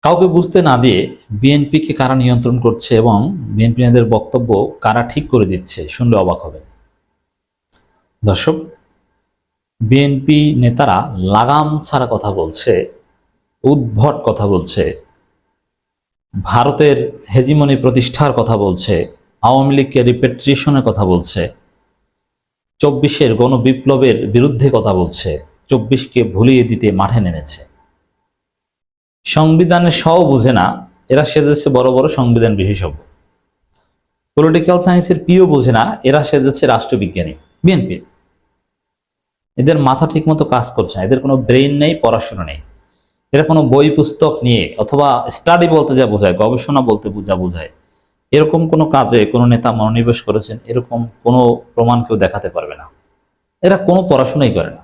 কাউকে বুঝতে না দিয়ে বিএনপিকে কারা নিয়ন্ত্রণ করছে এবং বিএনপি নেতাদের বক্তব্য কারা ঠিক করে দিচ্ছে শুনলে অবাক হবে। দর্শক, বিএনপি নেতারা লাগাম ছাড়া কথা বলছে, উদ্ভট কথা বলছে, ভারতের হেজিমনি প্রতিষ্ঠার কথা বলছে, আওয়ামী লীগকে রিপেট্রিশনের কথা বলছে, 24-এর গণবিপ্লবের বিরুদ্ধে কথা বলছে, 24কে ভুলিয়ে দিতে মাঠে নেমেছে। সংবিধানের সও বুঝে না এরা, সেজেছে বড় বড় সংবিধান বিশেষজ্ঞ। পলিটিক্যাল সায়েন্সের পিও বুঝে না এরা, সেজেছে রাষ্ট্রবিজ্ঞানী। বিএনপি এদের মাথা ঠিক মতো কাজ করছে না, এদের কোনো ব্রেইন নেই, পড়াশোনা নেই। এরা কোনো বই পুস্তক নিয়ে অথবা স্টাডি বলতে যা বোঝায়, গবেষণা বলতে যা বোঝায়, এরকম কোনো কাজে কোনো নেতা মনোনিবেশ করেছেন এরকম কোনো প্রমাণ কেউ দেখাতে পারবে না। এরা কোনো পড়াশোনাই করে না।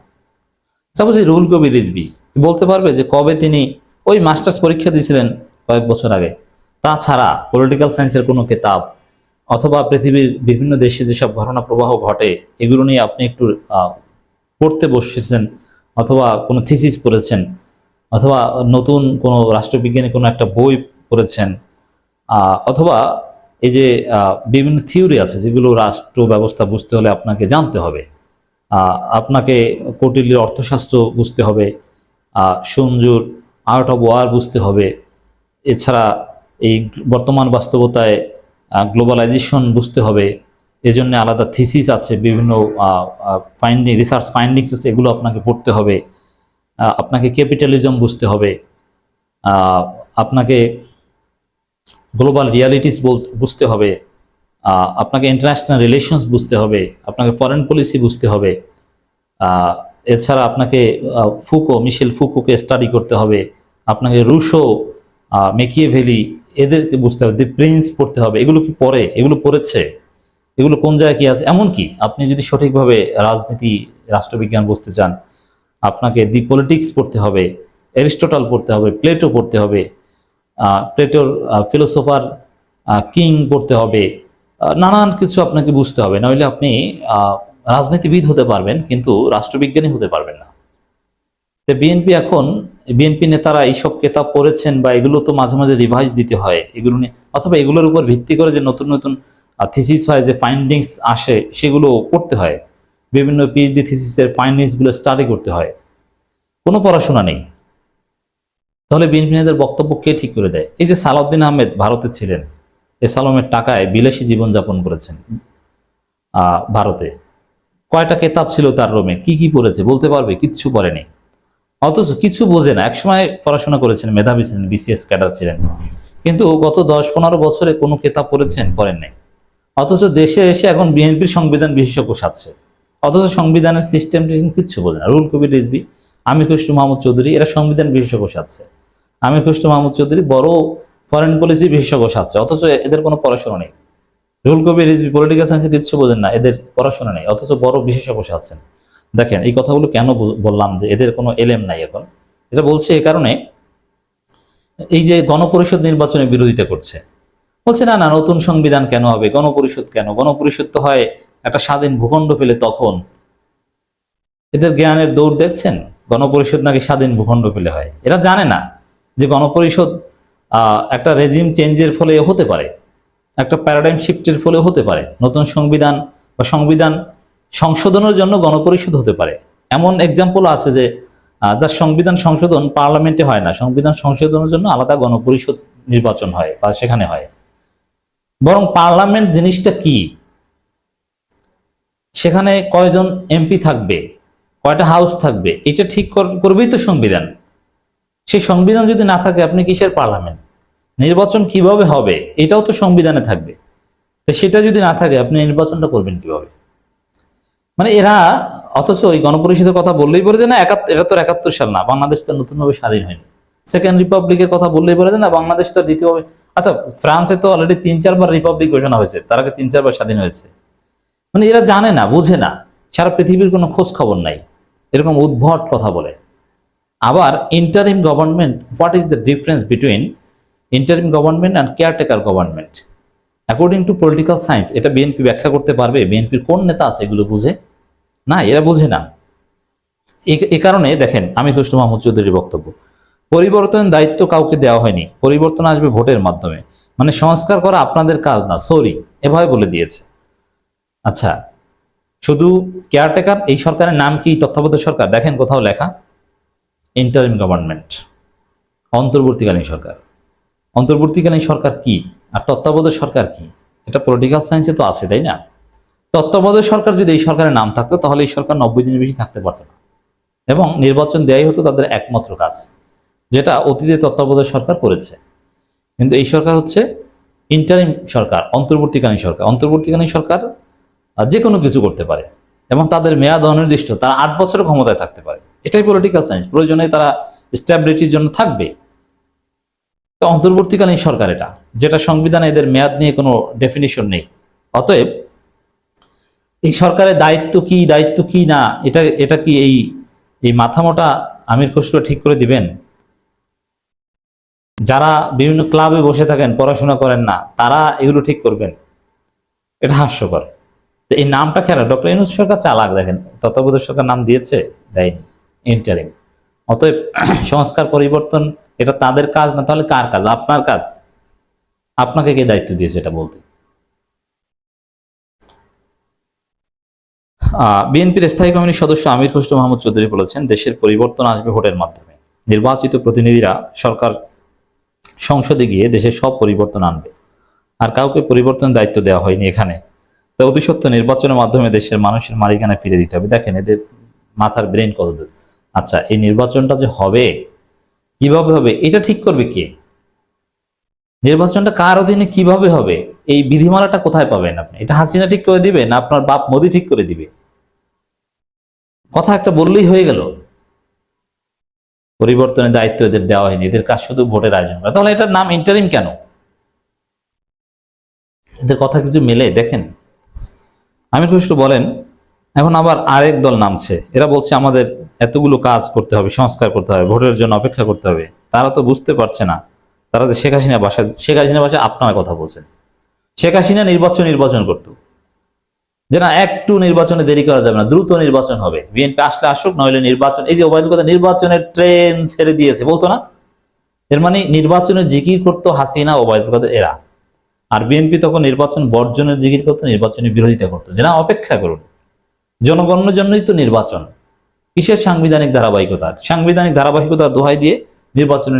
সাপোজ এই রুহুল কবির রিজভী বলতে পারবে যে কবে তিনি ওই মাস্টার্স পরীক্ষা দিয়েছিলেন কয়েক বছর আগে। তাছাড়া পলিটিক্যাল সায়েন্সের কোনো কিতাব অথবা পৃথিবীর বিভিন্ন দেশে যেসব ঘটনা প্রবাহ ঘটে এগুলো নিয়ে আপনি একটু পড়তে বসেছেন অথবা কোনো থিসিস পড়েছেন অথবা নতুন কোনো রাষ্ট্রবিজ্ঞানী কোনো একটা বই পড়েছেন অথবা এই যে বিভিন্ন থিওরি আছে যেগুলো রাষ্ট্র ব্যবস্থা বুঝতে হলে আপনাকে জানতে হবে। আপনাকে কৌটিল্যের অর্থশাস্ত্র বুঝতে হবে, সঞ্জুর আর্ট অফ ওয়ার বুঝতে হবে, এছাড়া এই বর্তমান বাস্তবতায় গ্লোবালাইজেশন বুঝতে হবে। এজন্য আলাদা থিসিস আছে, বিভিন্ন রিসার্চ ফাইন্ডিংস আছে, এগুলো আপনাকে পড়তে হবে। আপনাকে ক্যাপিটালিজম বুঝতে হবে, আপনাকে গ্লোবাল রিয়ালিটিস বুঝতে হবে, আপনাকে ইন্টারন্যাশনাল রিলেশনস বুঝতে হবে, আপনাকে ফরেন পলিসি বুঝতে হবে। এছাড়া আপনাকে মিশেল ফুকোকে স্টাডি করতে হবে, আপনাকে রুশো, মেকিয়েভেলি এদেরকে বুঝতে হবে, দি প্রিন্স পড়তে হবে। এগুলো কি পড়ে? এগুলো পড়েছে? এগুলো কোন জায়গায় কি আছে? এমনকি আপনি যদি সঠিকভাবে রাজনীতি রাষ্ট্রবিজ্ঞান বুঝতে চান আপনাকে দি পলিটিক্স পড়তে হবে, অ্যারিস্টটল পড়তে হবে, প্লেটো পড়তে হবে, প্লেটোর ফিলোসোফার কিং পড়তে হবে। নানান কিছু আপনাকে বুঝতে হবে, নইলে আপনি রাজনীতিবিদ হতে পারবেন কিন্তু রাষ্ট্রবিজ্ঞানী হতে পারবেন না। বিএনপি নেতারা এইসব কিতাব পড়েছেন বা এগুলো তো মাঝে মাঝে রিভাইজ দিতে হয় এগুলো নিয়ে, অথবা এগুলোর উপর ভিত্তি করে যে নতুন নতুন থিসিস হয়, যে ফাইন্ডিংস আসে সেগুলো পড়তে হয়, বিভিন্ন পিএইচডি থিসিসের ফাইন্ডিংসগুলো স্টাডি করতে হয়। কোনো পড়াশোনা নেই। তাহলে বিএনপি নেতাদের বক্তব্য কে ঠিক করে দেয়? এই যে সালাউদ্দিন আহমেদ ভারতে ছিলেন, এ সালামের টাকায় বিলাসী জীবনযাপন করেছেন ভারতে। কয়টা কেতাব ছিল তার রুমে, কি কি পড়েছে বলতে পারবে? কিচ্ছু পড়েনি, অথচ কিছু বোঝে না। একসময় পড়াশোনা করেছেন, মেধাবী ছিলেন, বিসিএস ক্যাডার ছিলেন, কিন্তু গত 10-15 বছরে কোনো কেতাব পড়েছেন? পড়েন নাই। অথচ দেশে এসে এখন বিএনপির সংবিধান বিশেষজ্ঞ সাজছে, অথচ সংবিধানের সিস্টেম কিচ্ছু বোঝে না। রুহুল কবির রিজভী, আমির খসরু মাহমুদ চৌধুরী এরা সংবিধান বিশেষজ্ঞ সাজছে। আমির খসরু মাহমুদ চৌধুরী বড় ফরেন পলিসি বিশেষজ্ঞ সাজছে, অথচ এদের কোনো পড়াশোনা নেই। রুহুল কবির রিজভী পলিটিক্যাল সায়েন্সে কিচ্ছু বোঝেন না, এদের পড়াশোনা নেই, অথচ বড় বিশেষজ্ঞ সাজছেন। দেখেন এই কথাগুলো কেন বললাম যে এদের কোনো এলেম নাই। এখন এটা বলছে এই কারণে, এই যে গণপরিষদ নির্বাচনে বিরোধিতা করছে, বলছে না না নতুন সংবিধান কেন হবে, গণপরিষদ কেন? গণপরিষদ তো হয় একটা স্বাধীন ভূখণ্ড পেলে তখন। এদের জ্ঞানের দৌড় দেখছেন? গণপরিষদ নাকি স্বাধীন ভূখণ্ড পেলে হয়। এরা জানে না যে গণপরিষদ একটা রেজিম চেঞ্জের ফলে হতে পারে, একটা প্যারাডাইম শিফটের ফলে হতে পারে, নতুন সংবিধান বা সংবিধান সংশোধনের জন্য গণপরিষদ হতে পারে। এমন এক্সাম্পল আছে যে যার সংবিধান সংশোধন পার্লামেন্টে হয় না, সংবিধান সংশোধনের জন্য আলাদা গণপরিষদ নির্বাচন হয় বা সেখানে হয়। বরং পার্লামেন্ট জিনিসটা কি, সেখানে কয়জন এমপি থাকবে, কয়টা হাউস থাকবে, এটা ঠিক করবেই তো সংবিধান। সেই সংবিধান যদি না থাকে আপনি কিসের পার্লামেন্ট? নির্বাচন কিভাবে হবে এটাও তো সংবিধানে থাকবে। তো সেটা যদি না থাকে আপনি নির্বাচনটা করবেন কিভাবে? মানে এরা, অথচ ওই গণপরিষদের কথা বললেই বলে যে না এটা তো 71 সাল না, বাংলাদেশ তো নতুনভাবে স্বাধীন হয়নি। সেকেন্ড রিপাবলিকের কথা বললেই বলে যে না বাংলাদেশ তো দ্বিতীয়ভাবে। আচ্ছা, ফ্রান্সে তো অলরেডি 3-4 বার রিপাবলিক ঘোষণা হয়েছে, তার আগে 3-4 বার স্বাধীন হয়েছে। মানে এরা জানে না, বুঝে না, সারা পৃথিবীর কোনো খোঁজ খবর নাই, এরকম উদ্ভট কথা বলে। আবার interim government, what is the difference between interim government and caretaker government according to political science? এটা বিএনপি ব্যাখ্যা করতে পারবে? বিএনপির কোন নেতা আছে এগুলো বুঝে? না, এরা বুঝে না। এ কারণে দেখেন আমির খসরু মাহমুদ চৌধুরীর বক্তব্য, পরিবর্তনের দায়িত্ব কাউকে দেওয়া হয়নি, পরিবর্তন আসবে ভোটের মাধ্যমে। মানে সংস্কার করা আপনাদের কাজ না, সরি, এভাবে বলে দিয়েছে। আচ্ছা, শুধু কেয়ারটেকার, এই সরকারের নাম কি তত্ত্বাবধায়ক সরকার? দেখেন কোথাও লেখা ইন্টারিম গভর্নমেন্ট, অন্তর্বর্তীকালীন সরকার। অন্তর্বর্তীকালীন সরকার কি আর তত্ত্বাবধায়ক সরকার কি? এটা পলিটিক্যাল সায়েন্সে তো আছে, তাই না? তত্ত্বাবধায়ক সরকার যদি এই সরকারের নাম থাকতো তাহলে এই সরকার 90 দিনের বেশি থাকতে পারত না, এবং নির্বাচন দেয়াই হতো তাদের একমাত্র কাজ, যেটা অতীতে তত্ত্বাবধায়ক সরকার করেছে। কিন্তু এই সরকার হচ্ছে ইন্টারিম সরকার, অন্তর্বর্তীকালীন সরকার। অন্তর্বর্তীকালীন সরকার যে কোনো কিছু করতে পারে এবং তাদের মেয়াদ অনির্দিষ্ট, তারা 8 বছরের ক্ষমতায় থাকতে পারে। এটাই পলিটিক্যাল সায়েন্স। প্রয়োজনে তারা স্ট্যাবিলিটির জন্য থাকবে। তো অন্তর্বর্তীকালীন সরকার এটা, যেটা সংবিধানে এদের মেয়াদ নিয়ে কোনো ডেফিনিশন নেই। অতএব এই সরকারের দায়িত্ব কি না, এটা কি এই এই মাথামোটা আমির খসরু ঠিক করে দিবেন? যারা বিভিন্ন ক্লাবে বসে থাকেন, পড়াশোনা করেন না, তারা এগুলো ঠিক করবেন? এটা হাস্যকর। তো এই নামটা কেন? ডক্টর ইউনূস সরকার চালাক, দেখেন তত্ত্বাবধায়ক সরকার নাম দিয়েছে, দেয়নি, ইন্টারিম। অতএব সংস্কার পরিবর্তন এটা তাদের কাজ না, তাহলে কার কাজ? আপনার কাজ। আপনাকে কে দায়িত্ব দিয়েছে এটা বলতে? বিএনপির স্থায়ী কমিটির সদস্য আমির খসরু মাহমুদ চৌধুরী বলেছেন, দেশের পরিবর্তন আসবে ভোটের মাধ্যমে। নির্বাচিত প্রতিনিধিরা সরকার সংসদে গিয়ে দেশের সব পরিবর্তন আনবে, আর কাউকে পরিবর্তনের দায়িত্ব দেওয়া হয়নি এখানে। তো অতিসত্ত্ব নির্বাচনের মাধ্যমে দেশের মানুষের মালিকানা ফিরে দিতে হবে। দেখেন এদের মাথার ব্রেন কত দূর। আচ্ছা, এই নির্বাচনটা যে হবে, কিভাবে হবে, এটা ঠিক করবে কে? নির্বাচনটা কার অধীনে কিভাবে হবে, এই বিধিমালাটা কোথায় পাবেন আপনি? এটা হাসিনা ঠিক করে দিবে না আপনার বাপ মোদি ঠিক করে দিবে? কথা একটা বললেই হয়ে গেল। পরিবর্তনের দায়িত্ব এদের দেওয়া হয়নি, এদের কাজ শুধু ভোটের আয়োজন করা। তাহলে এটার নাম ইন্টারিম কেন? এদের কথা কিছু মেলে? দেখেন আমির খসরু বলেন, এখন আবার আরেক দল নামছে, এরা বলছে আমাদের এতগুলো কাজ করতে হবে, সংস্কার করতে হবে, ভোটের জন্য অপেক্ষা করতে হবে। তারা তো বুঝতে পারছে না, তারা যে শেখ হাসিনা ভাষায় আপনারা কথা বলছেন। শেখ হাসিনা নির্বাচন করতো, যে না একটু নির্বাচনে দেরি করা যাবে না, দ্রুত নির্বাচন হবে, বিএনপি আসলে আসুক, নইলে নির্বাচন। এই যে ওবায়দুল কাদের নির্বাচনের ট্রেন ছেড়ে দিয়েছে বলতো না? এর মানে নির্বাচনের জিকির করতো হাসিনা, ওবায়দুল কাদের এরা। আর বিএনপি তখন নির্বাচন বর্জনের জিকির করতো, নির্বাচনের বিরোধিতা করতো, যে না অপেক্ষা করুন, জনগণের জন্যই তো নির্বাচন। কিসের সাংবিধানিক ধারাবাহিকতার? সাংবিধানিক ধারাবাহিকতার দোহাই দিয়ে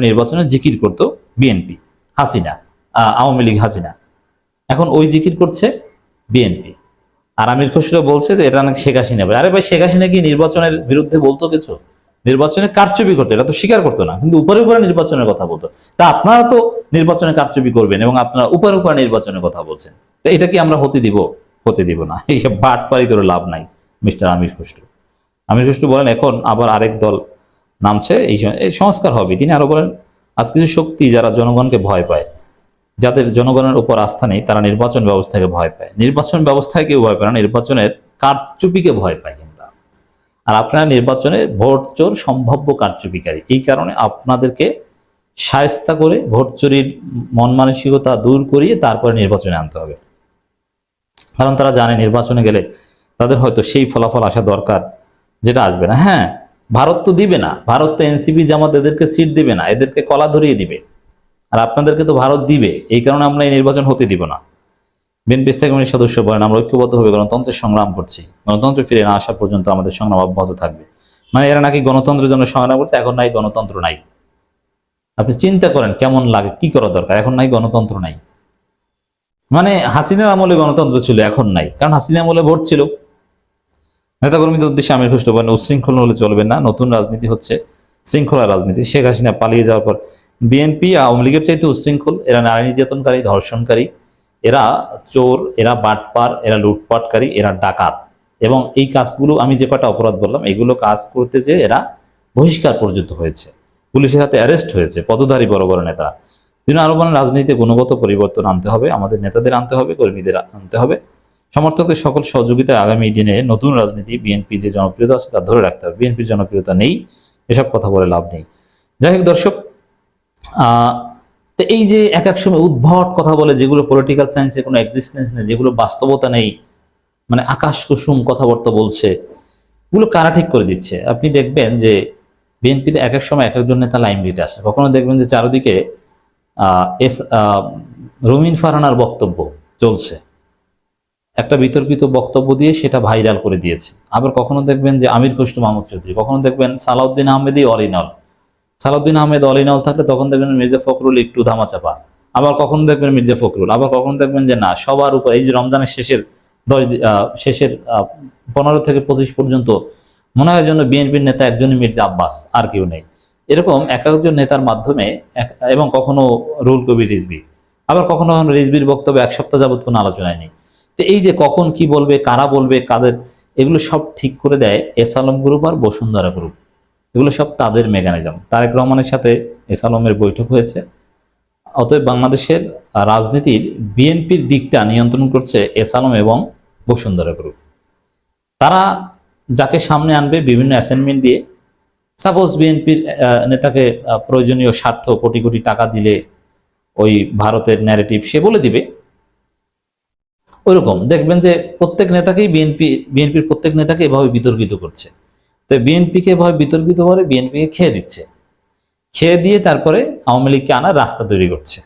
নির্বাচনের জিকির করতো বিএনপি, হাসিনা, আওয়ামী লীগ হাসিনা। এখন ওই জিকির করছে বিএনপি। আর আমির খসরু বলছে যে এটা নাকি শেখ হাসিনা। আরে ভাই, শেখ হাসিনা কি নির্বাচনের বিরুদ্ধে বলতো কিছু? নির্বাচনে কারচুপি করতো, এটা তো স্বীকার করতো না, কিন্তু উপরে উপরে নির্বাচনের কথা বলতো। তা আপনারা তো নির্বাচনে কারচুপি করবেন এবং আপনারা উপরে উপরে নির্বাচনের কথা বলছেন। তো এটা কি আমরা হতে দিব? হতে দিব না। এইসব বাটপারি করে লাভ নাই মিস্টার আমির খসরু। আমির খসরু বলেন, এখন আবার আরেক দল নামছে, এই সংস্কার হবে। তিনি আরো বলেন, আজ কিছু শক্তি যারা জনগণকে ভয় পায়, যাদের জনগণের উপর আস্থা নেই, তারা নির্বাচন ব্যবস্থাকে ভয় পায়। নির্বাচন ব্যবস্থায় কেউ ভয় পায় না, নির্বাচনের কারচুপিকে ভয় পায় আমরা। আর আপনারা নির্বাচনে ভোট চোর, সম্ভাব্য কারচুপিকারী। এই কারণে আপনাদেরকে শায়েস্তা করে ভোট চুরির মন মানসিকতা দূর করিয়ে তারপরে নির্বাচনে আনতে হবে। কারণ তারা জানে নির্বাচনে গেলে তাদের হয়তো সেই ফলাফল আসা দরকার যেটা আসবে না। হ্যাঁ, ভারত তো দিবে না, ভারত তো এনসিপি জামাত এদেরকে সিট দিবে না, এদেরকে কলা ধরিয়ে দিবে। আর আপনাদেরকে তো ভারত দিবে, এই কারণে আমরা এই নির্বাচন হতে দিব না। বিএনপি স্থায়ী কমিটির সদস্য বলেন, আমরা ঐক্যবদ্ধভাবে গণতন্ত্রের সংগ্রাম করছি, গণতন্ত্র ফিরে না আসা পর্যন্ত আমাদের সংগ্রাম অব্যাহত থাকবে। মানে এরা নাকি গণতন্ত্রের জন্য সংগ্রাম করছে, এখন নাই গণতন্ত্র নাই। আপনি চিন্তা করেন কেমন লাগে, কি করা দরকার, এখন নাই গণতন্ত্র নাই। মানে হাসিনার আমলে গণতন্ত্র ছিল, এখন নাই, কারণ হাসিনার আমলে ভোট ছিল। নেতাকর্মীদের উদ্দেশ্যে আমির খসরু বলেন, উশৃঙ্খল হলে চলবে না, নতুন রাজনীতি হচ্ছে শৃঙ্খলা রাজনীতি। শেখ হাসিনা পালিয়ে যাওয়ার পর বিএনপি আওয়ামী লীগের চাইতে উশৃঙ্খল। এরা নারী নির্যাতনকারী, ধর্ষণকারী, এরা চোর, এরা বাটপার, এরা লুটপাটকারী, এরা ডাকাত। এবং এই কাজগুলো, আমি যে কটা অপরাধ বললাম, এগুলো কাজ করতে যে এরা বহিষ্কার পর্যন্ত হয়েছে, পুলিশের হাতে অ্যারেস্ট হয়েছে পদধারী বড় বড় নেতা। তিনি আরো বলেন, রাজনীতিতে গুণগত পরিবর্তন আনতে হবে, আমাদের নেতাদের আনতে হবে, কর্মীদের আনতে হবে, সমর্থকদের সকল সহযোগিতায় আগামী দিনে নতুন রাজনীতি, বিএনপি যে জনপ্রিয়তা আছে তা ধরে রাখতে হবে। বিএনপির জনপ্রিয়তা নেই, এসব কথা বলে লাভ নেই। যাই হোক দর্শক, তো এই যে এক এক সময় উদ্ভট কথা বলে, যেগুলো পলিটিক্যাল সায়েন্সে কোনো এক্সিস্টেন্স নেই, যেগুলো বাস্তবতা নেই, মানে আকাশ কুসুম কথাবার্তা বলছে, এগুলো কারা ঠিক করে দিচ্ছে? আপনি দেখবেন যে বিএনপিতে এক এক সময় এক একজন নেতা লাইমলাইটে আসে। কখনো দেখবেন যে চারিদিকে রুমিন ফারহানার বক্তব্য চলছে, একটা বিতর্কিত বক্তব্য দিয়ে সেটা ভাইরাল করে দিয়েছে। আবার কখনো দেখবেন যে আমির খসরু মাহমুদ চৌধুরী, কখনো দেখবেন সালাউদ্দিন আহমেদই all in all. Salahuddin Ahmed all in all থাকলে তখন দেখবেন মির্জা ফখরুল একটু ধামাচাপা, আবার কখনো দেখবেন মির্জা ফখরুল, আবার কখনো দেখবেন যে না সবার উপর। এই যে রমজানের শেষের 15 থেকে 25 পর্যন্ত মনে হয় যেন বিএনপির নেতা একজনই মির্জা আব্বাস, আর কেউ নেই। এরকম এক একজন নেতার মাধ্যমে এবং কখনো রুহুল কবির রিজভী, আবার কখনো কখনো রিজভীর বক্তব্য এক সপ্তাহ যাবত কোনো আলোচনায় নেই। তো এই যে কখন কি বলবে, কারা বলবে, কাদের, এগুলো সব ঠিক করে দেয় এস আলম গ্রুপ আর বসুন্ধরা গ্রুপ। এগুলো সব তাদের মেকানিজম। তারেক রহমানের সাথে এস আলমের বৈঠক হয়েছে। অতএব বাংলাদেশের রাজনীতির বিএনপির দিকটা নিয়ন্ত্রণ করছে এস আলম এবং বসুন্ধরা গ্রুপ। তারা যাকে সামনে আনবে বিভিন্ন অ্যাসাইনমেন্ট দিয়ে, সাপোজ বিএনপির নেতাকে প্রয়োজনীয় স্বার্থ কোটি কোটি টাকা দিলে ওই ভারতের ন্যারেটিভ সে বলে দিবে, ওইরকম দেখবেন যে প্রত্যেক নেতাকেই বিএনপির প্রত্যেক নেতাকে এভাবে বিতর্কিত করছে। তো বিএনপিকে এভাবে বিতর্কিত করে বিএনপিকে খেয়ে দিচ্ছে, খেয়ে দিয়ে তারপরে আওয়ামী লীগকে আনার রাস্তা তৈরি করছে।